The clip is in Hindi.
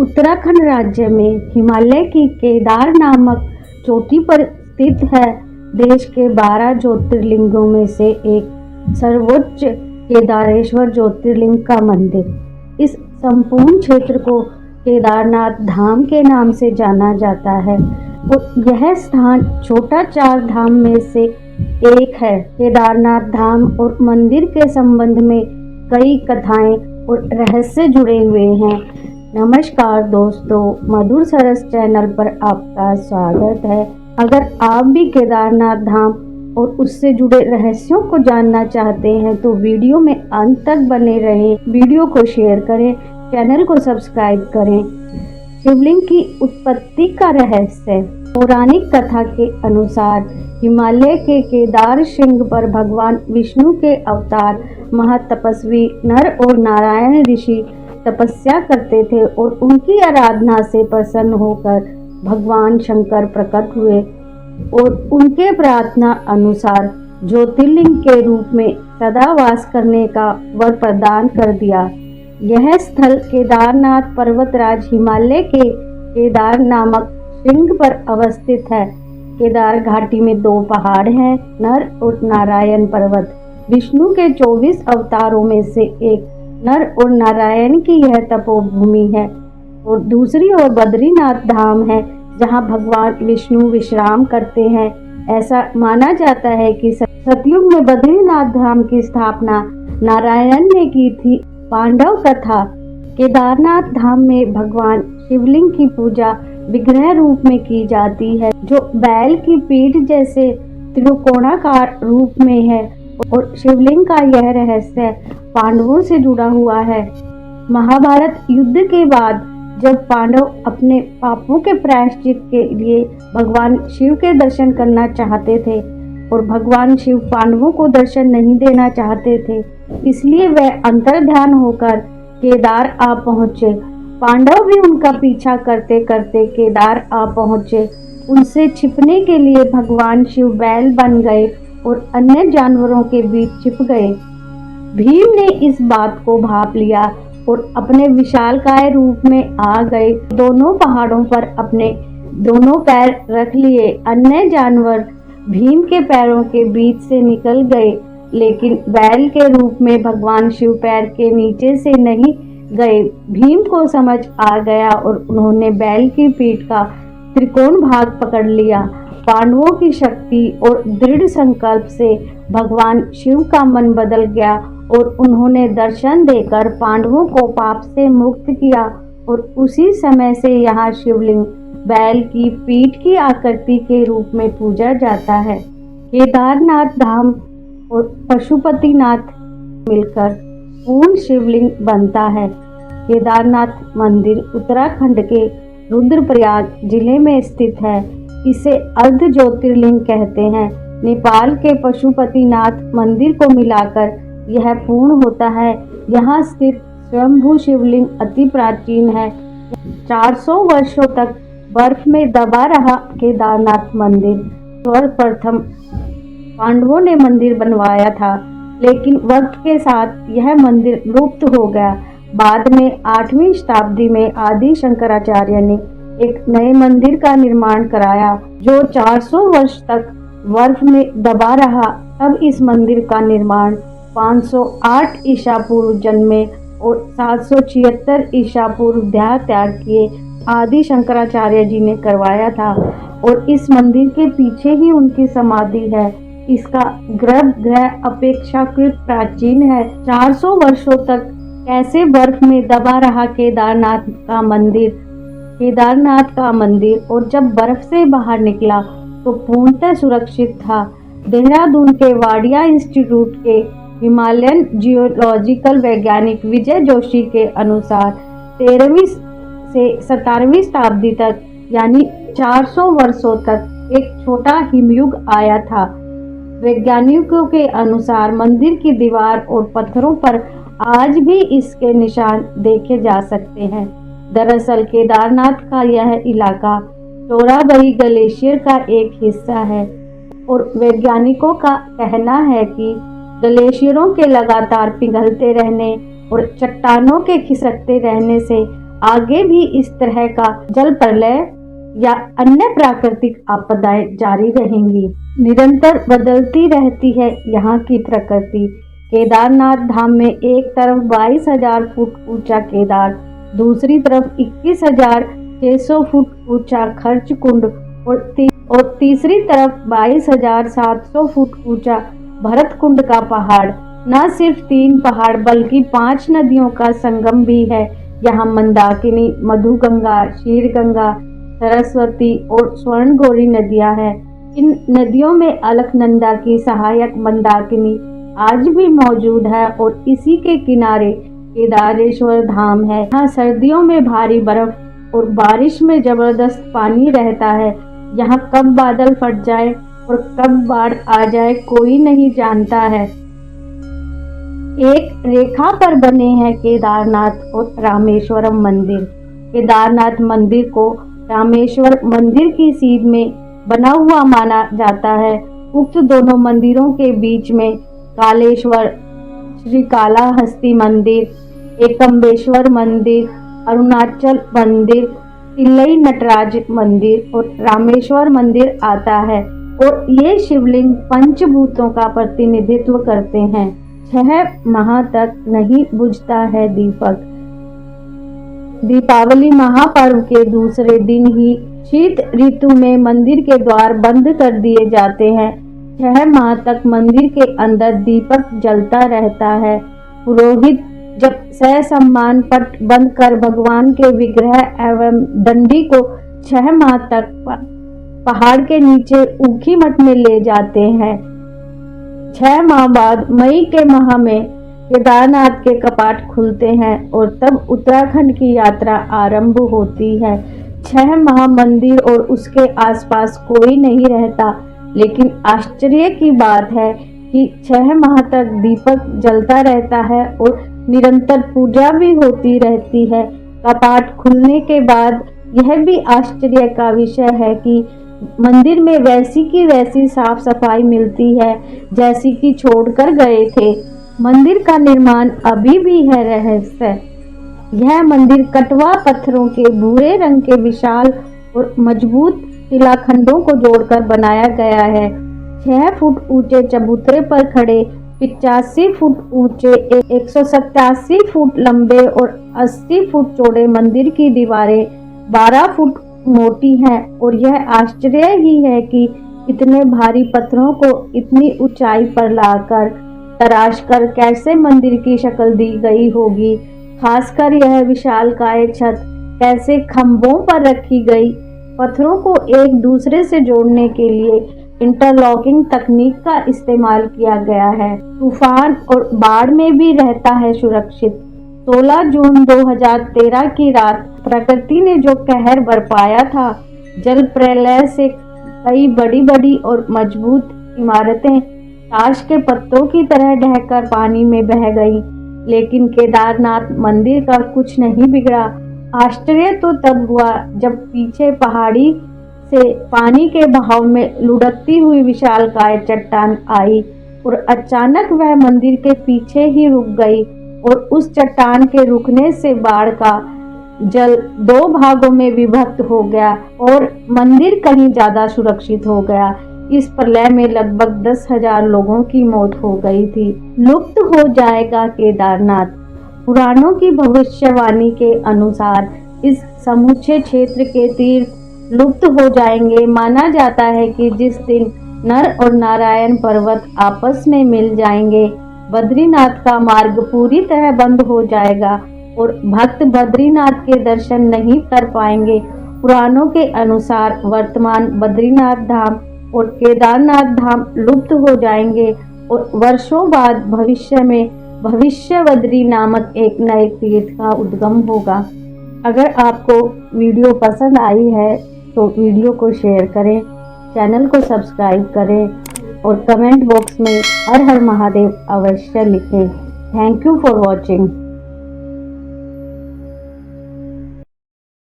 उत्तराखंड राज्य में हिमालय की केदार नामक चोटी पर स्थित है देश के 12 ज्योतिर्लिंगों में से एक सर्वोच्च केदारेश्वर ज्योतिर्लिंग का मंदिर। इस संपूर्ण क्षेत्र को केदारनाथ धाम के नाम से जाना जाता है और यह स्थान छोटा 4 धाम में से एक है। केदारनाथ धाम और मंदिर के संबंध में कई कथाएं और रहस्य जुड़े हुए हैं। नमस्कार दोस्तों, मधुर सरस चैनल पर आपका स्वागत है। अगर आप भी केदारनाथ धाम और उससे जुड़े रहस्यों को जानना चाहते हैं तो वीडियो में अंत तक बने रहें। वीडियो को शेयर करें, चैनल को सब्सक्राइब करें। शिवलिंग की उत्पत्ति का रहस्य। पौराणिक कथा के अनुसार हिमालय के केदार श्रृंग पर भगवान विष्णु के अवतार महातपस्वी नर और नारायण ऋषि तपस्या करते थे और उनकी आराधना से प्रसन्न होकर भगवान शंकर प्रकट हुए और उनके प्रार्थना अनुसार ज्योतिर्लिंग के रूप में सदा वास करने का वर प्रदान कर दिया। यह स्थल केदारनाथ पर्वतराज हिमालय के केदार नामक श्रृंग पर अवस्थित है। केदार घाटी में 2 पहाड़ हैं, नर और नारायण पर्वत। विष्णु के 24 अवतारों में से एक नर और नारायण की यह तपोभूमि है और दूसरी ओर बद्रीनाथ धाम है जहां भगवान विष्णु विश्राम करते हैं। ऐसा माना जाता है कि सतयुग में बद्रीनाथ धाम की स्थापना नारायण ने की थी। पांडव कथा। केदारनाथ धाम में भगवान शिवलिंग की पूजा विग्रह रूप में की जाती है जो बैल की पीठ जैसे त्रिकोणाकार रूप में है और शिवलिंग का यह रहस्य पांडवों से जुड़ा हुआ है। महाभारत युद्ध के बाद जब पांडव अपने पापों के प्रायश्चित के लिए भगवान शिव के दर्शन करना चाहते थे और भगवान शिव पांडवों को दर्शन नहीं देना चाहते थे, इसलिए वे अंतर्ध्यान होकर केदार आ पहुँचे। पांडव भी उनका पीछा करते करते केदार आ पहुँचे। उनसे छिपने के लिए भगवान शिव बैल बन गए और अन्य जानवरों के बीच छिप गए। भीम ने इस बात को भांप लिया और अपने विशालकाय रूप में आ गए। दोनों पहाड़ों पर अपने दोनों पैर रख लिए। अन्य जानवर भीम के पैरों के बीच से निकल गए, लेकिन बैल के रूप में भगवान शिव पैर के नीचे से नहीं गए। भीम को समझ आ गया और उन्होंने बैल की पीठ का त्रिकोण भाग पकड़ लिया। पांडवों की शक्ति और दृढ़ संकल्प से भगवान शिव का मन बदल गया और उन्होंने दर्शन देकर पांडवों को पाप से मुक्त किया और उसी समय से यहाँ शिवलिंग बैल की पीठ की आकृति के रूप में पूजा जाता है। केदारनाथ धाम और पशुपतिनाथ मिलकर पूर्ण शिवलिंग बनता है। केदारनाथ मंदिर उत्तराखंड के रुद्रप्रयाग जिले में स्थित है। इसे अर्ध ज्योतिर्लिंग कहते हैं। नेपाल के पशुपतिनाथ मंदिर को मिलाकर यह पूर्ण होता है। यहाँ स्थित स्वयंभू शिवलिंग अति प्राचीन है। 400 वर्षों तक बर्फ में दबा रहा केदारनाथ मंदिर। सर्वप्रथम पांडवों ने मंदिर बनवाया था, लेकिन वक्त के साथ यह मंदिर लुप्त हो गया। बाद में 8वीं शताब्दी में आदि शंकराचार्य ने एक नए मंदिर का निर्माण कराया जो 400 वर्ष तक बर्फ में दबा रहा। तब इस मंदिर का निर्माण 508 ईसा पूर्व जन्मे और 776 ईसा पूर्व देह त्याग किए आदि शंकराचार्य जी ने करवाया था और इस मंदिर के पीछे ही उनकी समाधि है। इसका गर्भगृह अपेक्षाकृत प्राचीन है। 400 वर्षों तक कैसे बर्फ में दबा रहा केदारनाथ का मंदिर और जब बर्फ से बाहर निकला तो पूर्णतः सुरक्षित था। देहरादून के वाडिया इंस्टीट्यूट के हिमालयन जियोलॉजिकल वैज्ञानिक विजय जोशी के अनुसार 13वीं से 17वीं शताब्दी तक यानी 400 वर्षों तक एक छोटा हिमयुग आया था। वैज्ञानिकों के अनुसार मंदिर की दीवार और पत्थरों पर आज भी इसके निशान देखे जा सकते हैं। दरअसल केदारनाथ का यह इलाका चोराबाड़ी ग्लेशियर का एक हिस्सा है और वैज्ञानिकों का कहना है कि ग्लेशियरों के लगातार पिघलते रहने और चट्टानों के खिसकते रहने से आगे भी इस तरह का जल प्रलय या अन्य प्राकृतिक आपदाएं जारी रहेंगी। निरंतर बदलती रहती है यहाँ की प्रकृति। केदारनाथ धाम में एक तरफ 22,000 फुट ऊंचा केदार, दूसरी तरफ 21,600 फुट ऊंचा खर्च कुंड और तीसरी तरफ 22,700 फुट ऊंचा भरत कुंड का पहाड़। न सिर्फ 3 पहाड़ बल्कि 5 नदियों का संगम भी है यहाँ। मंदाकिनी, मधुगंगा, शीरगंगा, सरस्वती और स्वर्णगौरी नदियां हैं। इन नदियों में अलकनंदा की सहायक मंदाकिनी आज भी मौजूद है और इसी के किनारे केदारेश्वर धाम है। यहाँ सर्दियों में भारी बर्फ और बारिश में जबरदस्त पानी रहता है। यहाँ कब बादल फट जाए और कब बाढ़ आ जाए कोई नहीं जानता है। एक रेखा पर बने हैं केदारनाथ और रामेश्वरम मंदिर। केदारनाथ मंदिर को रामेश्वर मंदिर की सीध में बना हुआ माना जाता है। उक्त दोनों मंदिरों के बीच में कालेश्वर, श्रीकालाहस्ती मंदिर, एकम्बेश्वर मंदिर, अरुणाचल मंदिर, तिल्लई नटराज मंदिर और रामेश्वर मंदिर आता है और ये शिवलिंग पंचभूतों का प्रतिनिधित्व करते हैं। 6 माह तक नहीं बुझता है दीपक। दीपावली महापर्व के दूसरे दिन ही शीत ऋतु में मंदिर के द्वार बंद कर दिए जाते हैं। 6 माह तक मंदिर के अंदर दीपक जलता रहता है। पुरोहित जब ससम्मान पट बंद कर भगवान के विग्रह एवं दंडी को 6 माह तक पहाड़ के नीचे ऊखी मठ में ले जाते हैं। 6 माह बाद मई के माह में केदारनाथ के कपाट खुलते हैं और तब उत्तराखंड की यात्रा आरंभ होती है। 6 माह मंदिर और उसके आसपास कोई नहीं रहता, लेकिन आश्चर्य की बात है कि 6 माह तक दीपक जलता रहता है और निरंतर पूजा भी होती रहती है। कपाट खुलने के बाद यह भी आश्चर्य का विषय है कि मंदिर में वैसी की वैसी साफ सफाई मिलती है जैसी कि छोड़कर गए थे। मंदिर का निर्माण अभी भी है रहस्य। यह मंदिर कटवा पत्थरों के भूरे रंग के विशाल और मजबूत शिलाखंडों को जोड़कर बनाया गया है। 6 फुट ऊंचे चबूतरे पर खड़े 85 फुट ऊंचे 187 फुट लंबे और 80 फुट चौड़े मंदिर की दीवारें 12 फुट मोटी हैं और यह आश्चर्य ही है कि इतने भारी पत्थरों को इतनी ऊंचाई पर लाकर तराशकर कैसे मंदिर की शक्ल दी गई होगी। खासकर यह विशालकाय छत कैसे खंभों पर रखी गई। पत्थरों को एक दूसरे से जोड़ने के लिए इंटरलॉकिंग तकनीक का इस्तेमाल किया गया है। तूफान और बाढ़ में भी रहता है सुरक्षित। 16 जून 2013 की रात प्रकृति ने जो कहर बरपाया था, जल प्रलय से कई बड़ी बड़ी और मजबूत इमारतें ताश के पत्तों की तरह ढहकर पानी में बह गईं, लेकिन केदारनाथ मंदिर का कुछ नहीं बिगड़ा। आश्चर्य तो तब हुआ जब पीछे पहाड़ी से पानी के बहाव में लुढ़कती हुई विशालकाय चट्टान आई और अचानक वह मंदिर के पीछे ही रुक गई और उस चट्टान के रुकने से बाढ़ का जल 2 भागों में विभक्त हो गया और मंदिर कहीं ज्यादा सुरक्षित हो गया। इस प्रलय में लगभग 10,000 लोगों की मौत हो गई थी। लुप्त हो जाएगा केदारनाथ। पुराणों की भविष्यवाणी के अनुसार इस समूचे क्षेत्र के तीर्थ लुप्त हो जाएंगे। माना जाता है कि जिस दिन नर और नारायण पर्वत आपस में मिल जाएंगे, बद्रीनाथ का मार्ग पूरी तरह बंद हो जाएगा और भक्त बद्रीनाथ के दर्शन नहीं कर पाएंगे। पुराणों के अनुसार वर्तमान बद्रीनाथ धाम और केदारनाथ धाम लुप्त हो जाएंगे और वर्षों बाद भविष्य में भविष्य बद्री नामक एक नए तीर्थ का उद्गम होगा। अगर आपको वीडियो पसंद आई है तो वीडियो को शेयर करें, चैनल को सब्सक्राइब करें और कमेंट बॉक्स में हर हर महादेव अवश्य लिखें। Thank you for watching.